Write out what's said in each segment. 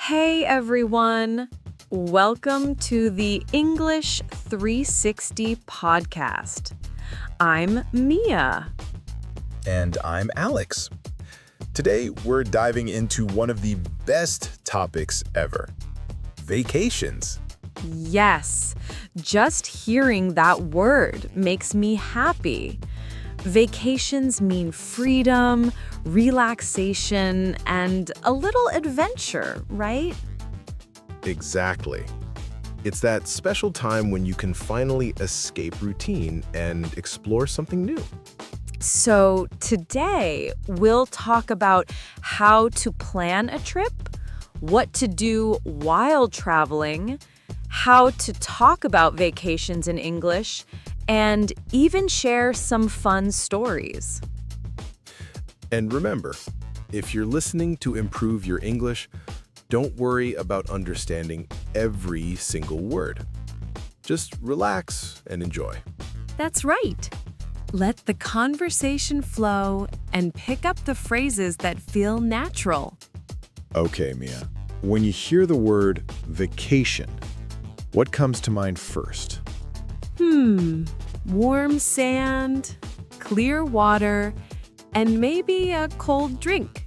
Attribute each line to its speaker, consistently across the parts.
Speaker 1: Hey everyone! Welcome to the English 360 podcast. I'm Mia.
Speaker 2: And I'm Alex. Today, we're diving into one of the best topics ever, vacations.
Speaker 1: Yes, just hearing that word makes me happy. Vacations mean freedom, relaxation, and a little adventure, right?
Speaker 2: Exactly. It's that special time when you can finally escape routine and explore something new.
Speaker 1: So today, we'll talk about how to plan a trip, what to do while traveling, how to talk about vacations in English, and even share some fun stories.
Speaker 2: And remember, if you're listening to improve your English, don't worry about understanding every single word. Just relax and enjoy.
Speaker 1: That's right. Let the conversation flow and pick up the phrases that feel natural.
Speaker 2: Okay, Mia. When you hear the word vacation, what comes to mind first?
Speaker 1: Warm sand, clear water, and maybe a cold drink.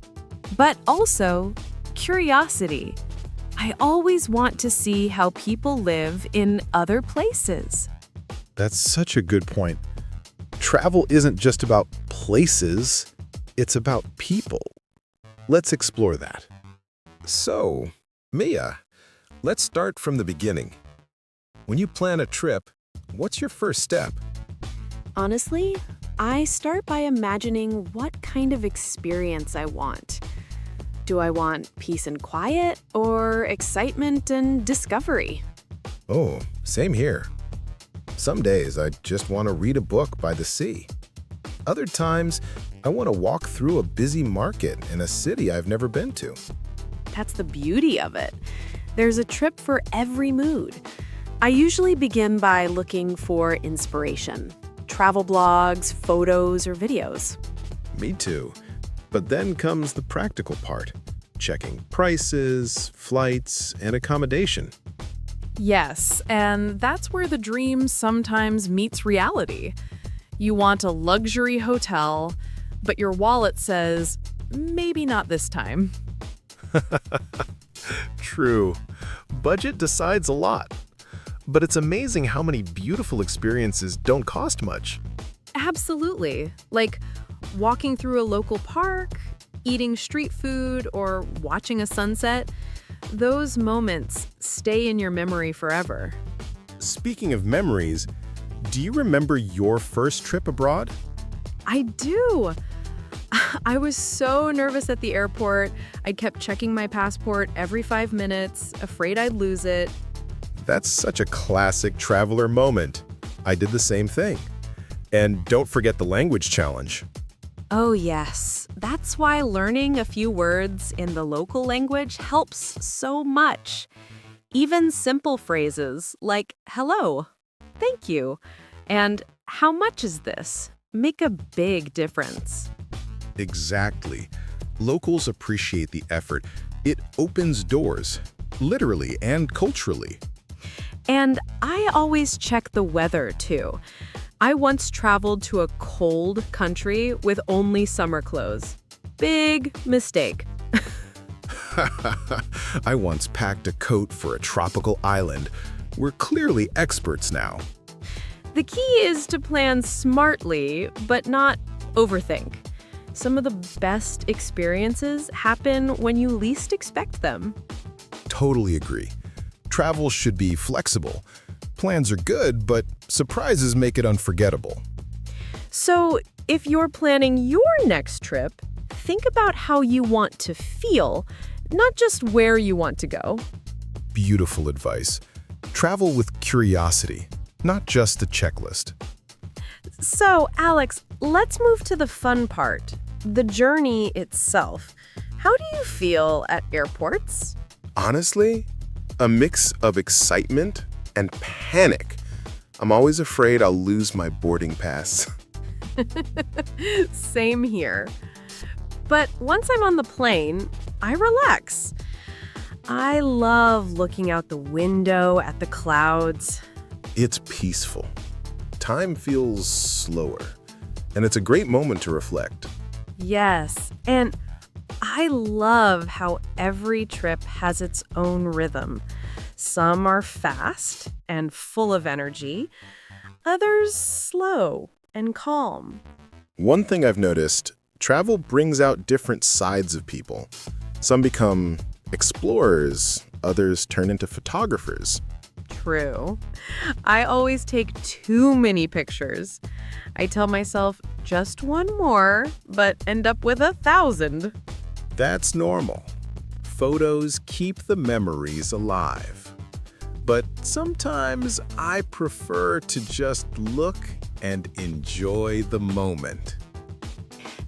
Speaker 1: But also, curiosity. I always want to see how people live in other places.
Speaker 2: That's such a good point. Travel isn't just about places, it's about people. Let's explore that. So, Mia, let's start from the beginning. When you plan a trip, what's your first step?
Speaker 3: Honestly, I start by imagining what kind of experience I want. Do I want peace and quiet or excitement and discovery?
Speaker 2: Oh, same here. Some days I just want to read a book by the sea. Other times, I want to walk through a busy market in a city I've never been to.
Speaker 3: That's the beauty of it. There's a trip for every mood. I usually begin by looking for inspiration. Travel blogs, photos, or videos.
Speaker 2: Me too. But then comes the practical part, checking prices, flights, and accommodation.
Speaker 1: Yes, and that's where the dream sometimes meets reality. You want a luxury hotel, but your wallet says, maybe not this time.
Speaker 2: True. Budget decides a lot. But it's amazing how many beautiful experiences don't cost much.
Speaker 1: Absolutely. Like walking through a local park, eating street food, or watching a sunset. Those moments stay in your memory forever.
Speaker 2: Speaking of memories, do you remember your first trip abroad?
Speaker 1: I do. I was so nervous at the airport. I kept checking my passport every 5 minutes, afraid I'd lose it.
Speaker 2: That's such a classic traveler moment. I did the same thing. And don't forget the language challenge.
Speaker 1: Oh yes, that's why learning a few words in the local language helps so much. Even simple phrases like hello, thank you, and how much is this make a big difference.
Speaker 2: Exactly. Locals appreciate the effort. It opens doors, literally and culturally.
Speaker 1: And I always check the weather too. I once traveled to a cold country with only summer clothes. Big mistake.
Speaker 2: I once packed a coat for a tropical island. We're clearly experts now.
Speaker 1: The key is to plan smartly, but not overthink. Some of the best experiences happen when you least expect them.
Speaker 2: Totally agree. Travel should be flexible. Plans are good, but surprises make it unforgettable.
Speaker 1: So, if you're planning your next trip, think about how you want to feel, not just where you want to go.
Speaker 2: Beautiful advice. Travel with curiosity, not just a checklist.
Speaker 1: So, Alex, let's move to the fun part, the journey itself. How do you feel at airports?
Speaker 2: Honestly, a mix of excitement and panic. I'm always afraid I'll lose my boarding pass.
Speaker 1: Same here. But once I'm on the plane, I relax. I love looking out the window at the clouds.
Speaker 2: It's peaceful. Time feels slower, and it's a great moment to reflect.
Speaker 1: Yes, and I love how every trip has its own rhythm. Some are fast and full of energy, others slow and calm.
Speaker 2: One thing I've noticed, travel brings out different sides of people. Some become explorers, others turn into photographers.
Speaker 1: True. I always take too many pictures. I tell myself just one more, but end up with 1,000.
Speaker 2: That's normal. Photos keep the memories alive. But sometimes I prefer to just look and enjoy the moment.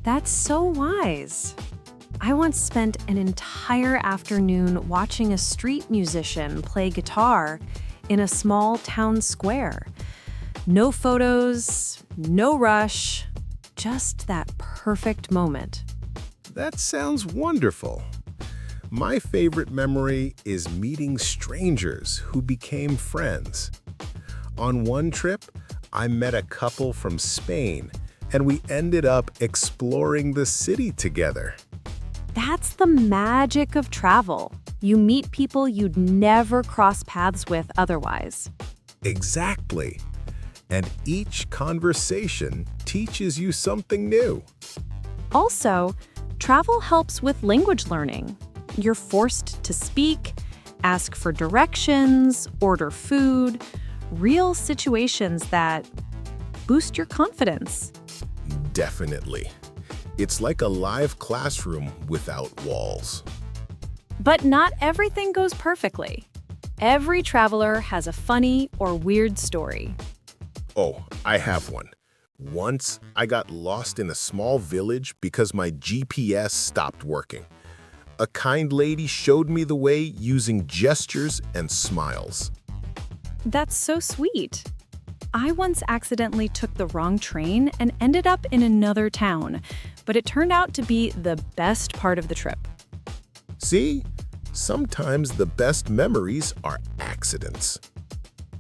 Speaker 3: That's so wise. I once spent an entire afternoon watching a street musician play guitar in a small town square. No photos, no rush, just that perfect moment.
Speaker 2: That sounds wonderful. My favorite memory is meeting strangers who became friends. On one trip, I met a couple from Spain, and we ended up exploring the city together.
Speaker 3: That's the magic of travel. You meet people you'd never cross paths with otherwise.
Speaker 2: Exactly. And each conversation teaches you something new.
Speaker 3: Also, travel helps with language learning. You're forced to speak, ask for directions, order food, real situations that boost your confidence.
Speaker 2: Definitely. It's like a live classroom without walls.
Speaker 3: But not everything goes perfectly. Every traveler has a funny or weird story.
Speaker 2: Oh, I have one. Once, I got lost in a small village because my GPS stopped working. A kind lady showed me the way using gestures and smiles.
Speaker 3: That's so sweet. I once accidentally took the wrong train and ended up in another town, but it turned out to be the best part of the trip.
Speaker 2: See? Sometimes the best memories are accidents.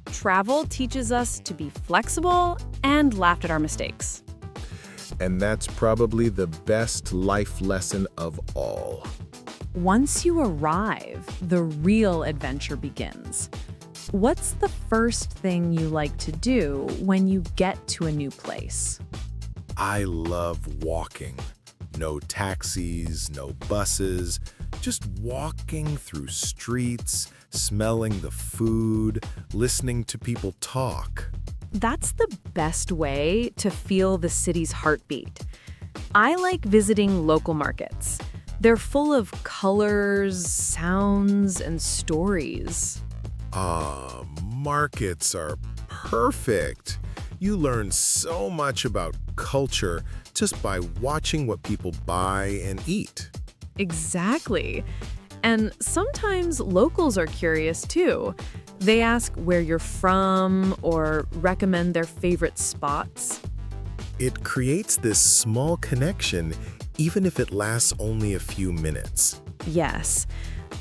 Speaker 3: Travel teaches us to be flexible and laugh at our mistakes.
Speaker 2: And that's probably the best life lesson of all.
Speaker 1: Once you arrive, the real adventure begins. What's the first thing you like to do when you get to a new place?
Speaker 2: I love walking. No taxis, no buses, just walking through streets, smelling the food, listening to people talk.
Speaker 1: That's the best way to feel the city's heartbeat. I like visiting local markets. They're full of colors, sounds, and stories.
Speaker 2: Markets are perfect. You learn so much about culture just by watching what people buy and eat.
Speaker 1: Exactly. And sometimes locals are curious too. They ask where you're from or recommend their favorite spots.
Speaker 2: It creates this small connection, even if it lasts only a few minutes.
Speaker 1: Yes.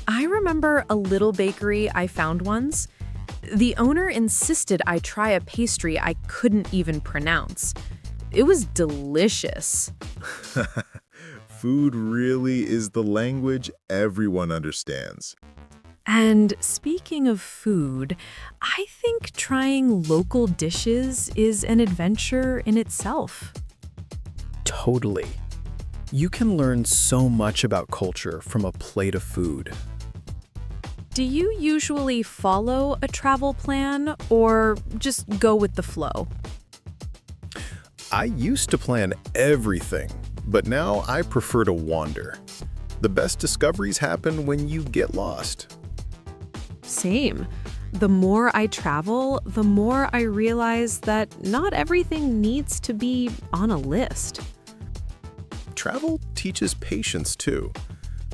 Speaker 1: I remember a little bakery I found once. The owner insisted I try a pastry I couldn't even pronounce. It was delicious.
Speaker 2: Food really is the language everyone understands.
Speaker 1: And speaking of food, I think trying local dishes is an adventure in itself.
Speaker 4: Totally. You can learn so much about culture from a plate of food.
Speaker 1: Do you usually follow a travel plan or just go with the flow?
Speaker 2: I used to plan everything, but now I prefer to wander. The best discoveries happen when you get lost.
Speaker 1: Same. The more I travel, the more I realize that not everything needs to be on a list.
Speaker 2: Travel teaches patience too.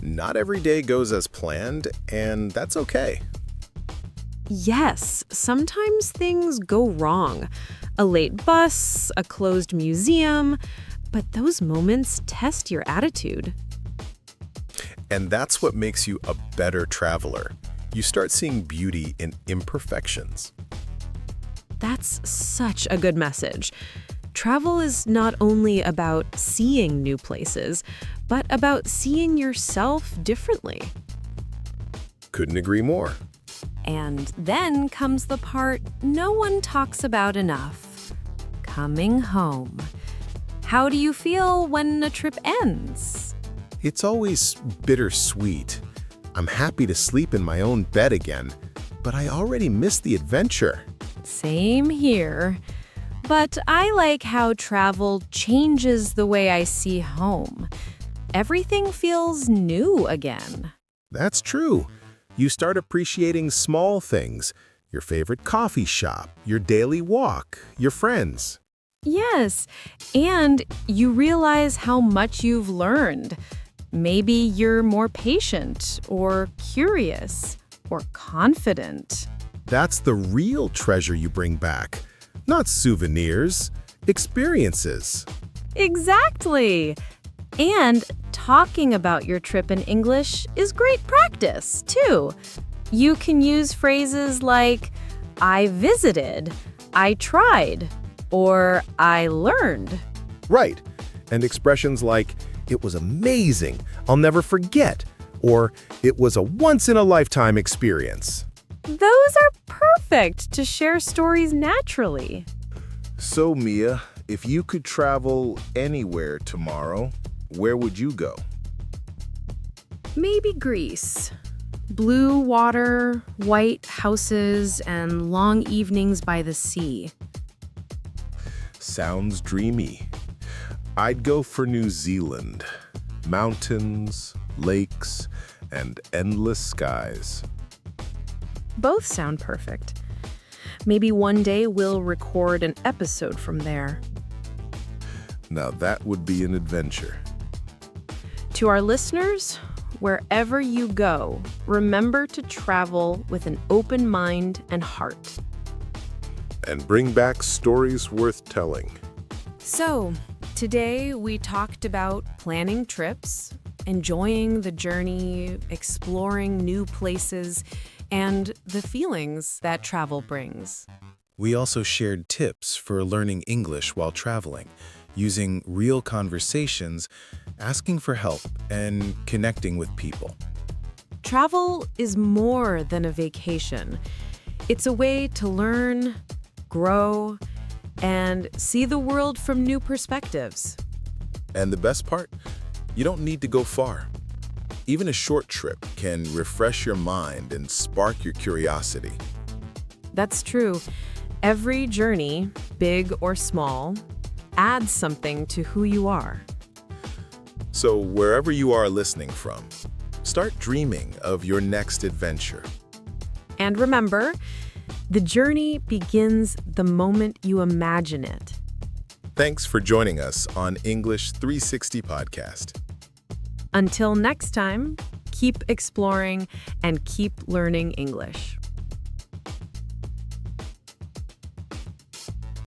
Speaker 2: Not every day goes as planned, and that's okay.
Speaker 1: Yes, sometimes things go wrong. A late bus, a closed museum, but those moments test your attitude.
Speaker 2: And that's what makes you a better traveler. You start seeing beauty in imperfections.
Speaker 3: That's such a good message. Travel is not only about seeing new places, but about seeing yourself differently.
Speaker 2: Couldn't agree more.
Speaker 3: And then comes the part no one talks about enough: coming home. How do you feel when a trip ends?
Speaker 2: It's always bittersweet. I'm happy to sleep in my own bed again, but I already missed the adventure.
Speaker 3: Same here. But I like how travel changes the way I see home. Everything feels new again.
Speaker 2: That's true. You start appreciating small things, your favorite coffee shop, your daily walk, your friends.
Speaker 3: Yes, and you realize how much you've learned. Maybe you're more patient or curious or confident.
Speaker 2: That's the real treasure you bring back. Not souvenirs, experiences.
Speaker 3: Exactly. And talking about your trip in English is great practice, too. You can use phrases like, I visited, I tried, or I learned.
Speaker 2: Right. And expressions like, it was amazing, I'll never forget, or it was a once-in-a-lifetime experience.
Speaker 3: Those are perfect to share stories naturally.
Speaker 2: So, Mia, if you could travel anywhere tomorrow, where would you go?
Speaker 3: Maybe Greece. Blue water, white houses, and long evenings by the sea.
Speaker 2: Sounds dreamy. I'd go for New Zealand. Mountains, lakes, and endless skies.
Speaker 3: Both sound perfect. Maybe one day we'll record an episode from there.
Speaker 2: Now that would be an adventure.
Speaker 3: To our listeners, wherever you go, remember to travel with an open mind and heart.
Speaker 2: And bring back stories worth telling.
Speaker 3: So, today we talked about planning trips, enjoying the journey, exploring new places, and the feelings that travel brings.
Speaker 4: We also shared tips for learning English while traveling, using real conversations, asking for help, and connecting with people.
Speaker 3: Travel is more than a vacation. It's a way to learn, grow, and see the world from new perspectives.
Speaker 2: And the best part? You don't need to go far. Even a short trip can refresh your mind and spark your curiosity.
Speaker 3: That's true. Every journey, big or small, adds something to who you are.
Speaker 2: So wherever you are listening from, start dreaming of your next adventure.
Speaker 3: And remember, the journey begins the moment you imagine it.
Speaker 2: Thanks for joining us on English 360 Podcast.
Speaker 3: Until next time, keep exploring and keep learning English.